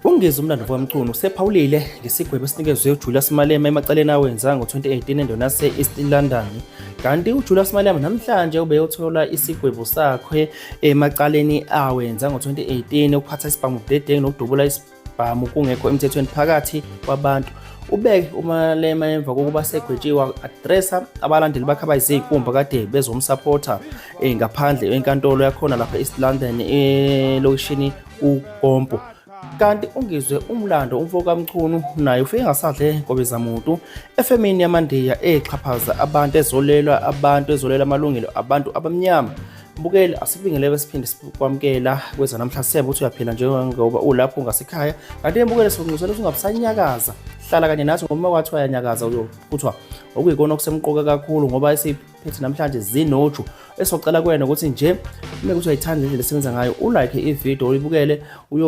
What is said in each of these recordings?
Ungezi umlando womculo usephawulile ngesigwebo esinikezwe uJulius Malema emacaleni awenza ngo-2018 endaweni yase-East London. Kanti uJulius Malema namhlanje ubeyothola isigwebo sakhe emacaleni awenza ngo-2018 ukuphatha isibhamu budedengu nokudubula isibhamu kungekho emthethweni phakathi kwabantu. Ubeke uMalema emva kokuba segwetshiwe adressa abalandeli bakhe abayizikhumba kade bezomsupporta ngaphandle enkantolo yakhona lapha e-East London elokishini uGompo. Kanti ungizwe umlando umfo kaMchunu naye ufike ngasadle ngobezamuntu efemini yamandiya exhaphaza abantu ezolela amalungelo abantu abamnyama. Mbukeli asibingelele siphinde sikwamkela kweza namhla siyabona ukuthi uyaphila njengoba ulapho ungasekhaya. Kanti mbukeli sokunxusela ungabusanyakaza hlala kanye nathi ngoba wathi wayanyakaza uyokuthwa okuyikona okusemqoka kakhulu ngoba esiphethe namhlanje zinoju esocela kuwena ukuthi nje uma kuthi uyayithanda indlela esebenza ngayo ulike ivideo uyibukele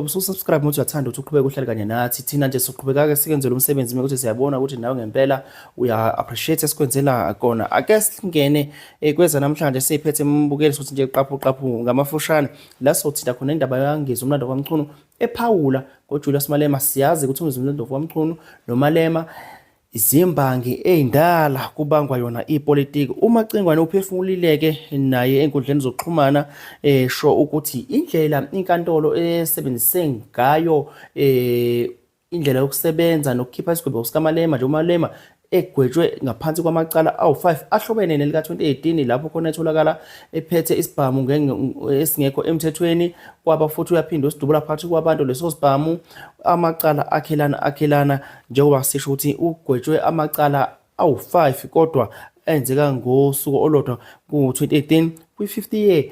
subscribe ukuthi uyathanda ukuthi uqhubeke uhlale kanye nathi thina nje soqhubeka ke sikenzele umsebenzi ukuthi siyabona ukuthi nawe ngempela uya appreciate esikwenzela kona. Ake singene kweza namhlanje siphethe mbukeli sokuthi nje qaphu ngamafushane la sothinta khona indaba yangiza umlando kaMchunu ephawula ngoJulius Malema. Siyazi ukuthi umzimu umlando kaMchunu noMalema izimbangi ezindala kubangwa yona ipolitiki. UMacingwane uphefumulileke naye enkundleni zokuxhumana sho ukuthi indlela inkantolo esebenzise ngayo indlela yokusebenza nokukhipha isigwebo sikaMalema nje uMalema egwetshwe ngaphansi kwamacala awu5 ahlobene nelika 2018 lapho khona etholakala ephethe isibhamu esingekho emthethweni kwaba futhi uyaphinda usidubula phakathi kwabantu leso sibhamu amacala akhelana njengoba sisho ukuthi ugwetshwe amacala awu5 kodwa enzeka ngosuku olodwa ku-2018 kwi-50 year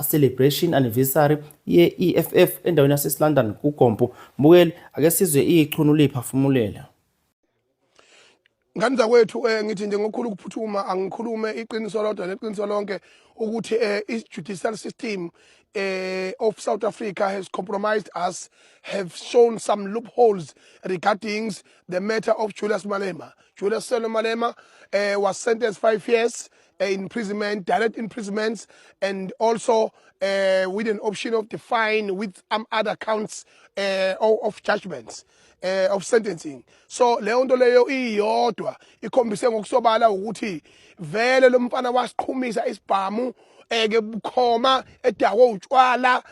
celebration anniversary ye-EFF endaweni yase-East London kuGompo. Mbukeli ake sizwe ichunu liphefumulela. Ngani zakwethu ngithi nje ngokukhulu ukuphuthuma angikhulume iqiniso lodwa neqiniso lonke ukuthi i-judicial system of South Africa has compromised us, have shown some loopholes regarding the matter of Julius Malema. Julius Malema was sentenced 5 years imprisonment, direct imprisonment, and also with an option of the fine with other counts of judgments. Of sentencing. So leyo nto leyo iyodwa ikhombise ngokusobala ukuthi vele lo mfana wasiqhumisa isibhamu ke bukhoma edakwe utshwala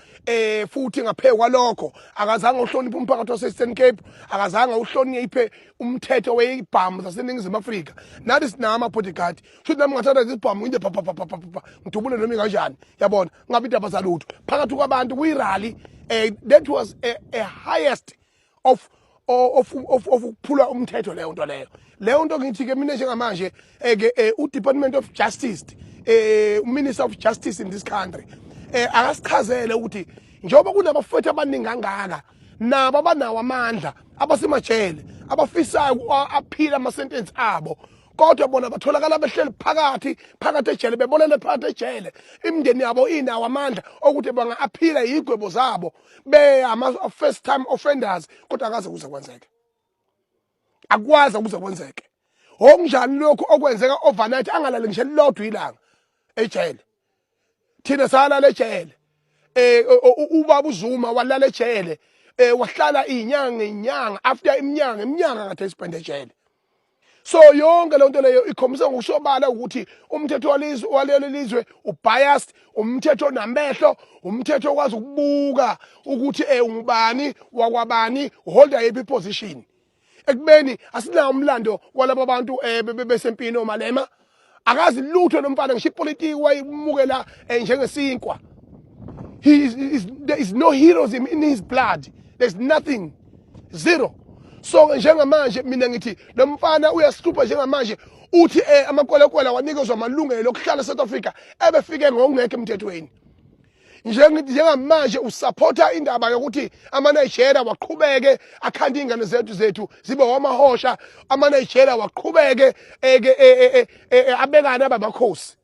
futhi ngaphekwa lokho akazange uhloniphe umphakathi wase-Eastern Cape, akazange uhloniphe umthetho weyibhamu zaseNingizimu Afrika. Nathi sinama bodyguard futhi nami ngathatha isibhamu nje ngidubule noma kanjani yabona ngabe indaba zalutho phakathi kwabantu kuyirally. That was a highest of ukuphula umthetho leyo nto ngithi ke mina njengamanje uDepartment of Justice Minister of Justice in this country akasichazele ukuthi njengoba kunabafowethu abaningi kangaka nabo abanawo amandla abasemajele abafisayo aphila ama-sentence abo kodwa bona batholakala behleli phakathi ejele bebolele phakathi ejele imindeni yabo inawo amandla ukuthi banga-aphila yigwebo zabo ama-first time offenders kodwa akaze kuze kwenzeke akwazi ukuze kwenzeke okunjani lokhu okwenzeka overnight angalali ngisho lodwa ilanga ejele thina salala ejele ubaba uZuma walala ejele wahlala inyanga after iminyanga kade isipende ejele. So yonke le nto leyo ikhombisa ngokusobala ukuthi umthetho walelizwe ubiased, umthetho onamehlo, umthetho okwazi ukubuka ukuthi ungubani wakwabani uholda yiphi position. Ekubeni asinawo umlando walabo bantu besempini oMalema akazi lutho lo mfana ngisho ipolitiki wayimukela njengesinkwa. There is no heroism in his blood. There's nothing, zero. So njengamanje mina ngithi lo mfana uyasihlupha njengamanje uthi amakwelekwela wanikezwa amalungelo okuhlala South Africa ebefike ngokungekho emthethweni. Njengamanje usupporta indaba yokuthi ama-Nigeria waqhubeke akhanda ingane zethu zibe wamahosha, ama-Nigeria waqhubeke abekane abamakhosi.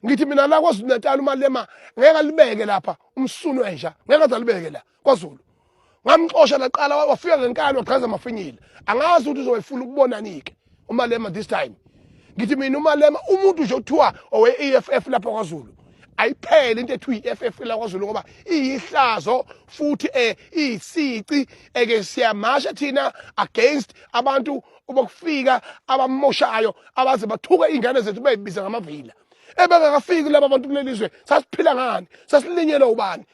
Ngithi mina la kwaZulu Natal uMalema ngeke alibeke lapha umsunu entsha ngeke azalibeke la kwaZulu. Ngamxosha laqala wafika ngenkani waqhaza amafinyila angazi ukuthi uzoyifuna ukubonanike uMalema this time. Ngithi mina uMalema umuntu nje othiwa owe-EFF lapha kwaZulu ayiphele into ethu iFF la kwaZulu ngoba iyihlazo futhi iyisici ke siyamasha thina against abantu obokufika abamoshayo abaze bathuka ingane zethu beyibiza ngamavila ebengakafiki laba bantu kulelizwe sasiphila ngani sasilinyelwe ubani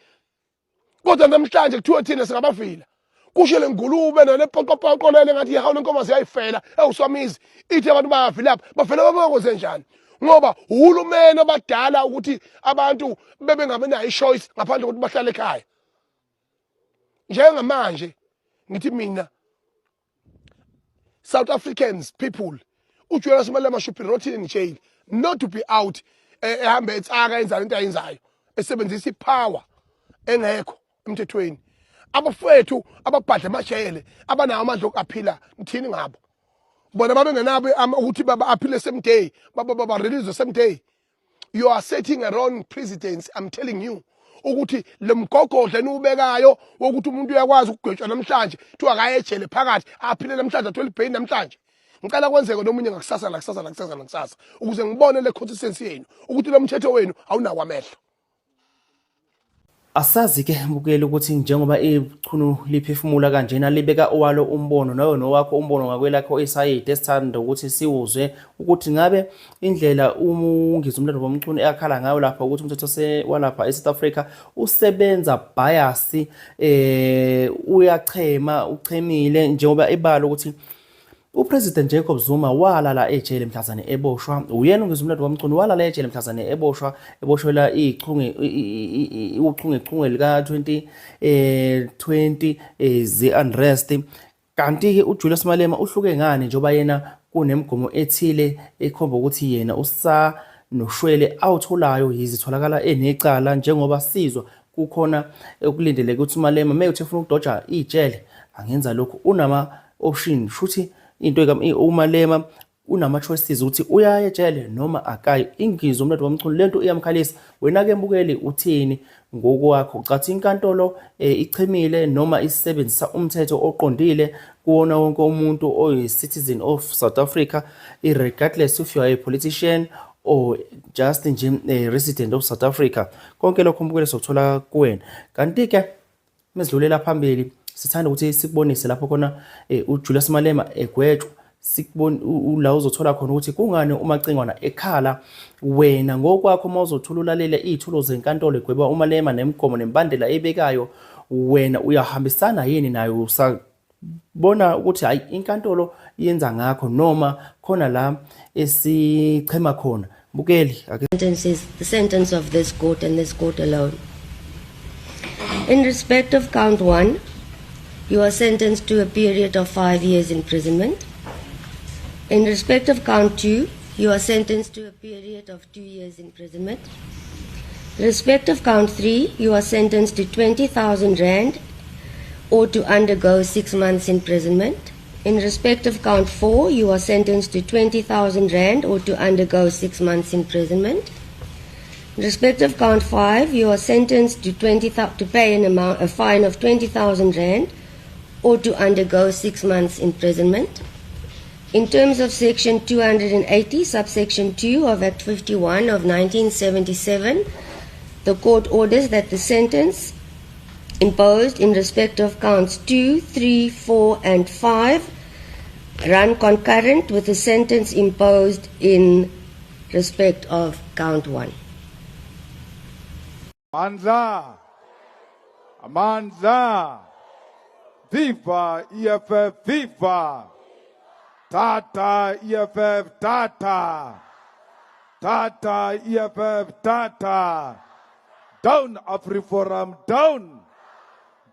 kodwa namhlanje kuthiwa thina singabavila kusho lengulube nalepoqopoqo lele ngathi yahawu lenkomazi yayifela ewuswamizi ithi abantu bayavilapha bavela babekwenze njani ngoba uhulumeni obadala ukuthi abantu bebengabenayo ichoice ngaphandle kokuthi bahlale ekhaya njengamanje ngithi mina South Africans people uJulius Malema should be rotted in jail not to be out ehambe etsaka enzalo into ayenzayo esebenzisa ipower engekho emthethweni abafowethu ababhadla amajele abanawo amandla okuphila ngithini ngabo bona babengenabo ukuthi baba aphile same day baba release the same day. You are setting a wrong precedence. I'm telling you ukuthi lemgogodla enubekayo wokuthi umuntu uyakwazi ukugwetshwa namhlanje thiwa akayejele phakathi aphile namhlanje athola ibhain namhlanje ngicela kwenzeke nomunye ngakusasa nakusasa ukuze ngibone le consistency yenu ukuthi lo mthetho wenu awunawo amehlo. Asazi ke mbukeli ukuthi njengoba ichunu liphefumula kanjena libeka owalo umbono nayo nowakho umbono ngakwelakho isayide esithanda ukuthi siwuzwe ukuthi ngabe indlela umngizumlando bomchunu ekhala ngayo lapha ukuthi umthetho walapha eSouth Africa usebenza bias uyachema uchemile njengoba ebalo ukuthi uPresident Jacob Zuma walala ejele mhlazane eboshwa uyena ungizumlando womchunu walala ejele mhlazane eboshwela uchungechunge lika 2020 ze-unrest kanti ke uJulius Malema uhluke ngani njengoba yena kunemgomo ethile ekhomba ukuthi yena usanoshwele awutholayo yizitholakala enecala njengoba sizwa kukhona okulindeleke ukuthi Malema mayethe ufuna ukudoja ijele angenza lokho unama option futhi into uMalema unama choices ukuthi uyaya ejele noma akayi ingizo umlando womchunu lento iyamkhalisa wena ke mbukeli uthini ngokwakho ucathi inkantolo ichemile noma isebenzisa umthetho oqondile kuona wonke umuntu oyi citizen of South Africa regardless if you are a politician or just nje resident of South Africa konke lokho mbukeli sokuthola kuwena kanti ke mesidlulela phambili sithanda ukuthi sikubonise lapho khona uJulius Malema egwetshwa sikubona la uzothola khona ukuthi kungani umacingwana ekhala wena ngokwakho mawuzothula ulalele izithulo zenkantolo egweba uMalema nemigomo nembandela ebekayo wena uyahambisana yini nayo usabona ukuthi hayi inkantolo yenza ngakho noma khona la esichema khona bukeli the sentence of this court and this court alone. In respect of count 1, you are sentenced to a period of 5 years imprisonment. In respect of count 2, you are sentenced to a period of 2 years imprisonment. In respect of count 3, you are sentenced to 20,000 rand or to undergo 6 months imprisonment. In respect of count 4, you are sentenced to 20,000 rand or to undergo 6 months imprisonment. In respect of count 5, you are sentenced to pay a fine of 20,000 rand or to undergo 6 months imprisonment. In terms of section 280, subsection 2 of Act 51 of 1977, the court orders that the sentence imposed in respect of counts 2, 3, 4, and 5 run concurrent with the sentence imposed in respect of count 1. Amandla, Amandla, Viva EFF, Viva, Tata EFF, Tata, Tata EFF, Tata, down AfriForum, down,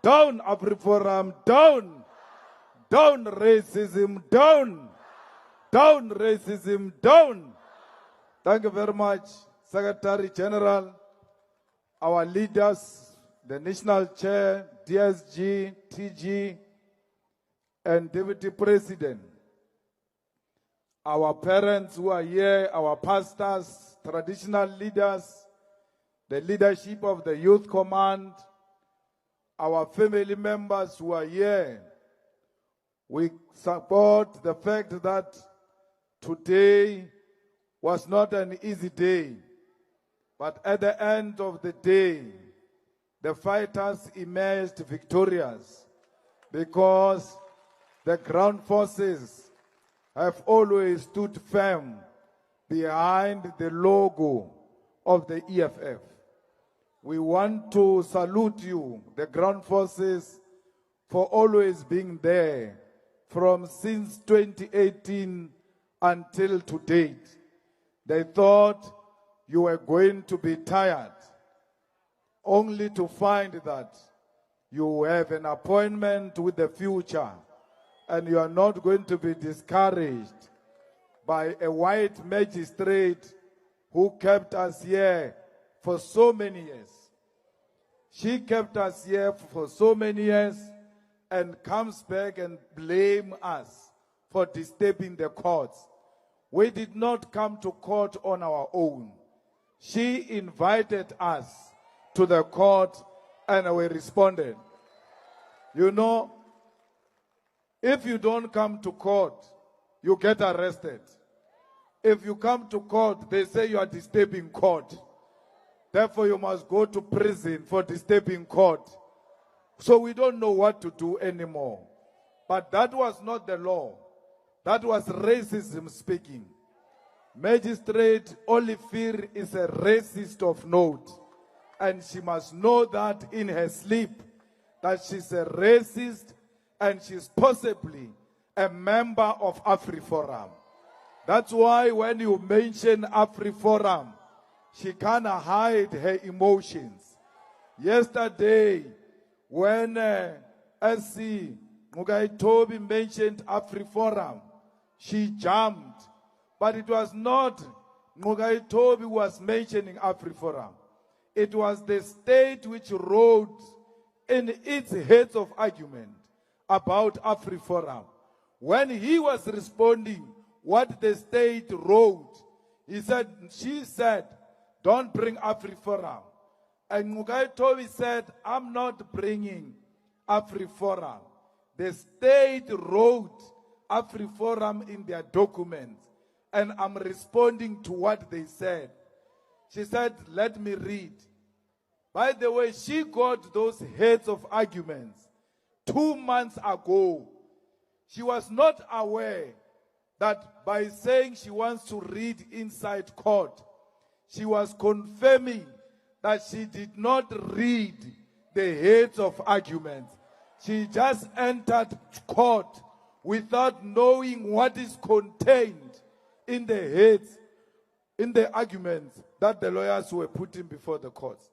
down AfriForum, down, down racism, down, down racism, down. Thank you very much, Secretary General. Our leaders, the National Chair, DSG, TG, and Deputy President, our parents who are here, our pastors, traditional leaders, the leadership of the Youth Command, our family members who are here. We support the fact that today was not an easy day. But at the end of the day, the fighters emerged victorious because the ground forces have always stood firm behind the logo of the EFF. We want to salute you, the ground forces, for always being there from since 2018 until to date. They thought you were going to be tired, only to find that you have an appointment with the future and you are not going to be discouraged by a white magistrate who kept us here for so many years. She kept us here for so many years and comes back and blame us for disturbing the courts. We did not come to court on our own. She invited us to the court and we responded. You know, if you don't come to court, you get arrested. If you come to court, they say you are disturbing court. Therefore, you must go to prison for disturbing court. So we don't know what to do anymore. But that was not the law. That was racism speaking. Magistrate Olivier is a racist of note. And she must know that in her sleep, that she's a racist and she's possibly a member of AfriForum. That's why when you mention AfriForum, she cannot hide her emotions. Yesterday, when SC Mugaitobi mentioned AfriForum, she jumped. But it was not Mugaitobi who was mentioning AfriForum. It was the state which wrote in its heads of argument about AfriForum. When he was responding what the state wrote, she said, don't bring AfriForum. And Mugaitobi said, I'm not bringing AfriForum. The state wrote AfriForum in their documents, and I'm responding to what they said. She said, let me read. By the way, she got those heads of arguments 2 months ago. She was not aware that by saying she wants to read inside court, she was confirming that she did not read the heads of arguments. She just entered court without knowing what is contained in the heads, in the arguments that the lawyers were putting before the courts.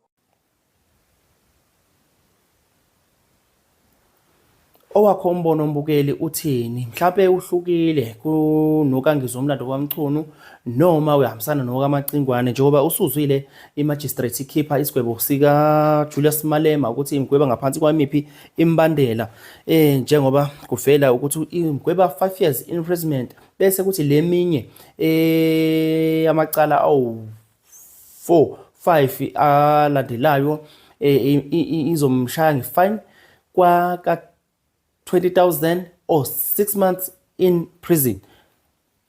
Owakho umbono mbukeli uthini? Mhlawumbe uhlukile kunokangizwa umlando kwaMchunu noma uyahambisana nokaMacingwane njengoba usuzwile imagistrate ikhipha isigwebo sika Julius Malema ukuthi imgweba ngaphansi kwamiphi imbandela njengoba kuvela ukuthi imgweba 5 years imprisonment bese kuthi leminye amacala awu 4-5 alandelayo izomshaya ngefine kwa 20,000 or 6 months in prison.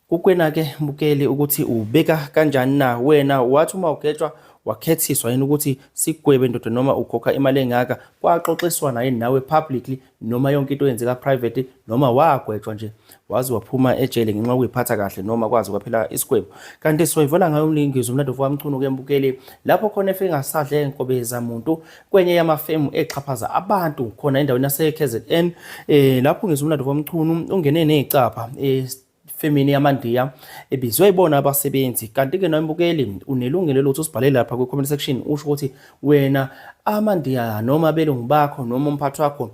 Kukwena ke mbukeli ukuthi ubeka kanjani na wena wathi uma ugejwa wakhethiswa yini ukuthi sigwebe ndoda noma ukhokha imali engaka kwaxoxiswana yini nawe publicly noma yonke into yenzeka private noma wagwetshwa nje wazi waphuma ejele ngenxa ukuyiphatha kahle noma kwazi kwaphela isigwebo. Kanti sizoyivala ngayo umlingizo umlando kwaMchunu ke mbukeli lapho khona efike ngasadle enkobeza umuntu kwenye yamafemu exhaphaza abantu khona endaweni yase KZN lapho ngizwe umlando kwaMchunu ungene nezicapha femini yamandiya ebizwe ibona abasebenzi. Kanti ke nombukeli unelungelo lokuthi usibhalele lapha ku comment section usho ukuthi wena amandiya noma belungu bakho noma umphathi wakho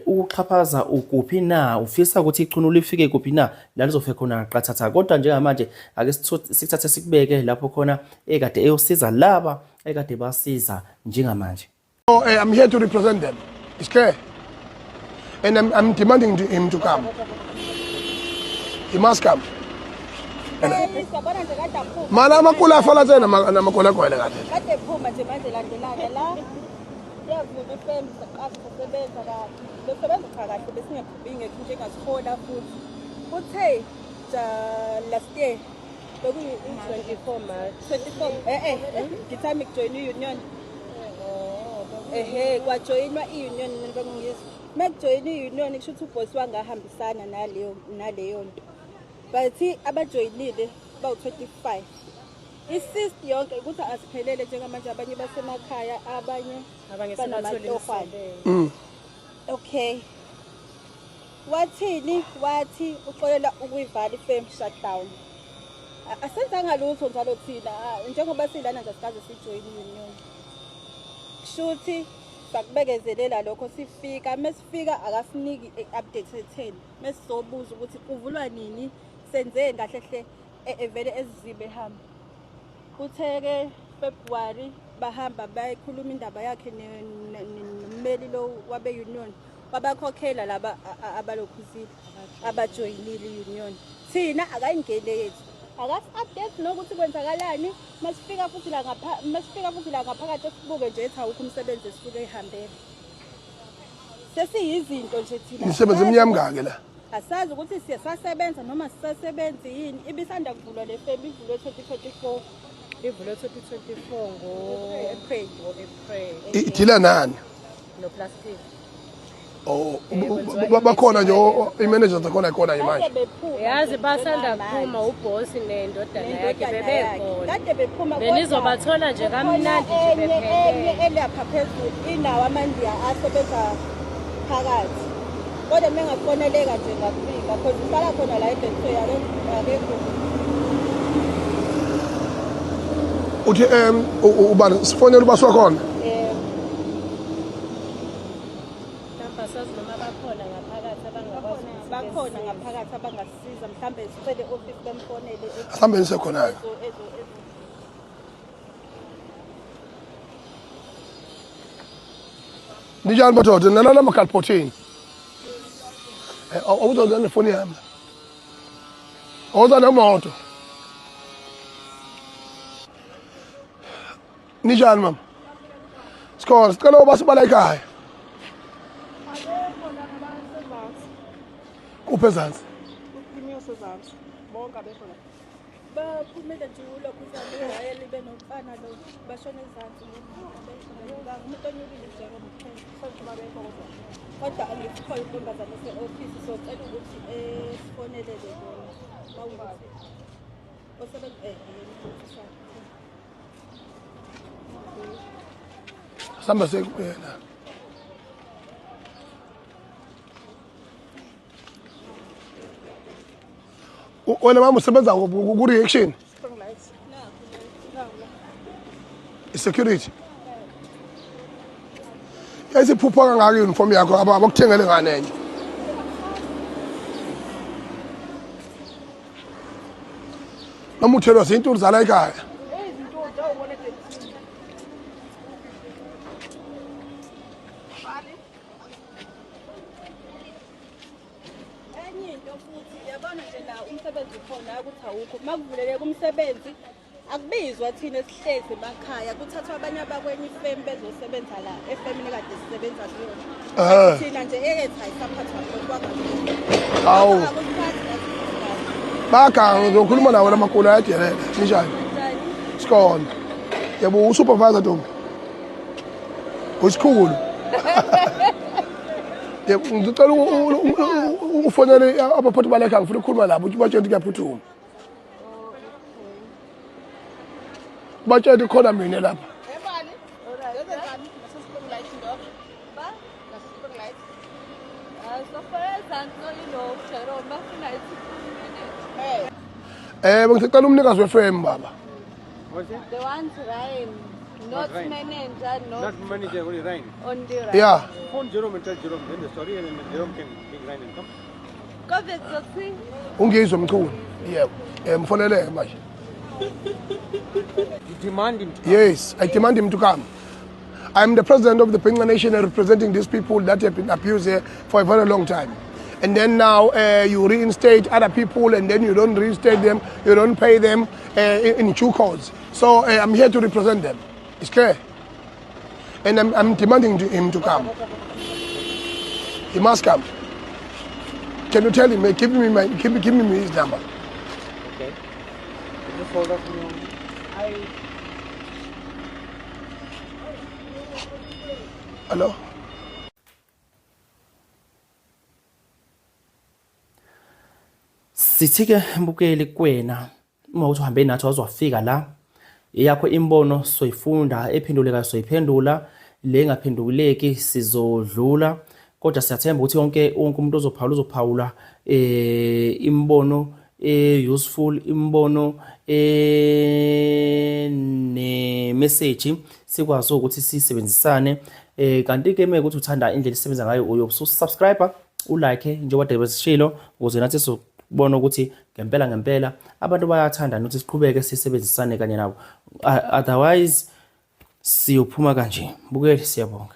uxhaphaza ukuphi na ufisa ukuthi icuno lifike kuphi na la lizofe khona qathatha. Kodwa njengamanje ake sithathe sikubeke lapho khona ekade eyosiza laba ekade basiza njengamanje. I'm here to represent them. It's clear. And I'm demanding him to come. He must come. Mana makula fala tena na makula kwa ile kade. Kade phuma nje manje landelana la. Yavuka ifem sebenza la. Besebenza phakathi besingekuphinge nje ngasiphola futhi. Uthe last year Bekuyi-24 March. 24 ngithami kujoyina i-union. Kwajoyinwa i-union bengingizwa. Mekujoyina i-union kusho ukuthi ubhosi wangahambisana naleyo nto. Bathi abajoyinile bawu-25. I-cyst yonke ukuthi asiphelele njengamanje abanye basemakhaya abanye banamatohwane. Okay. Wathi uxolela ukuyivala ifirm shutdown. Asenzanga lutho njalo thina njengoba silana nje sikaze sijoin i-union. Kushuthi sakubekezelela lokho sifika mesifika akasiniki i-update etheni. Mesizobuza ukuthi kuvulwa nini senze kahle hle evele ezizibe hamba. Kutheke February bahamba bayikhuluma indaba yakhe nommeli lo wabe union. Babakhokhela laba abalokhuzile abajoyinile i-union. Thina akayingene yethu. Akasi-update nokuthi kwenzakalani. Masifika futhi la ngaphakathi sibuke nje ethi awukho umsebenzi esisuke ehambele. Sesiyizinto nje thina. Imisebenzi eminyama ngake la. Asazi ukuthi siyasebenza noma sisasebenzi yini. Ibisanda kuvulwa le firm ivulwe 2024. Ivulwe 2024 ngo-April. Ithila nani? No plastic. Oh, bakhona nje i-managers zakhona ikhona manje. Yazi basanda kuphuma ubhosi nendodana yakhe bebekhona. Kade bephuma benizobathola nje kamnandi nje bephelele. Elapha phezulu inawo amandiya asebenza phakathi. Kodwa mengafoneleka nje ngafika because uhlala khona la ebhentwe yakekho. Uthi ubani sifonela ubaswa khona? Bakhona ngaphakathi abangasiza mhlambe sicele office bemfonele mhlambe nisekhona Nijani badoda nalala makalpothini awuzoza nefoni yami awuza nemoto Nijani mama Sikole sicela ubasibala ekhaya Kuphi ezansi? Unyuso zansi. Bonke abekho la. Baphumile nje ulokhu uzabe hayeli benomfana lo bashona ezansi umuntu onyukile nje ngomthembu sonke babekho kodwa angikho intombazane se-office socela ukuthi sifonelele bona bawukuthi osebenza Samba sekuyena Wena mama usebenza ku reaction? Security. Yasiphupha kangaka uniform yakho abakuthengele ngane nje. Noma uthelwa zintuli zala ekhaya. umsebenzi khona ukuthi awukho makuvuleleka umsebenzi akubizwa thina esihlezi emakhaya kuthathwa abanye abakwenye ifirm bezosebenza la efirmini kade sisebenza kuyona thina nje eyethi ayisaphathwa kwakho Hawu Baka ngizokhuluma nawe lamakulu ayadelele njani Sikole yabo usupervisor Ntombi Usikhulu ngicela ufonele abaphathi balekha ngifuna ukukhuluma labo ukuthi batshele kuyaphuthuma batshele khona mina lapha Bengicela umnikazi wefirm baba The one to Ryan, not manager, Not manager, only Ryan. on the right. Yeah Phone Jerome and tell Jerome then the story and then Jerome can bring Ryan and come. Because it's a thing. ungizwe mkhulu yebo mfoneleke manje You demand him to Yes, I demand him to come. I'm the president of the Penga Nation representing these people that have been abused here for a very long time. And then now you reinstate other people and then you don't reinstate them, you don't pay them in due course. So I'm here to represent them. It's clear. And I'm demanding him to come. He must come. Can you tell him, give me his number? Okay. told us in your... Hello? Sithi-ke mbukeli kwena uma uthi uhambe nathi wazwafika la eyakho imbono soyifunda ephendulekayo soyiphendula le engaphenduleki sizodlula kodwa siyathemba ukuthi wonke umuntu uzophawula imbono useful imbono ne message sikwazi ukuthi sisebenzisane kanti-ke mekuthi uthanda indlela isebenza ngayo uyosubscribe ulike njengoba Debe sishilo ukuze nathi sobona ukuthi ngempela abantu bayathanda nokuthi siqhubeke sisebenzisane kanye nabo otherwise siyophuma kanje bukeli siyabonga.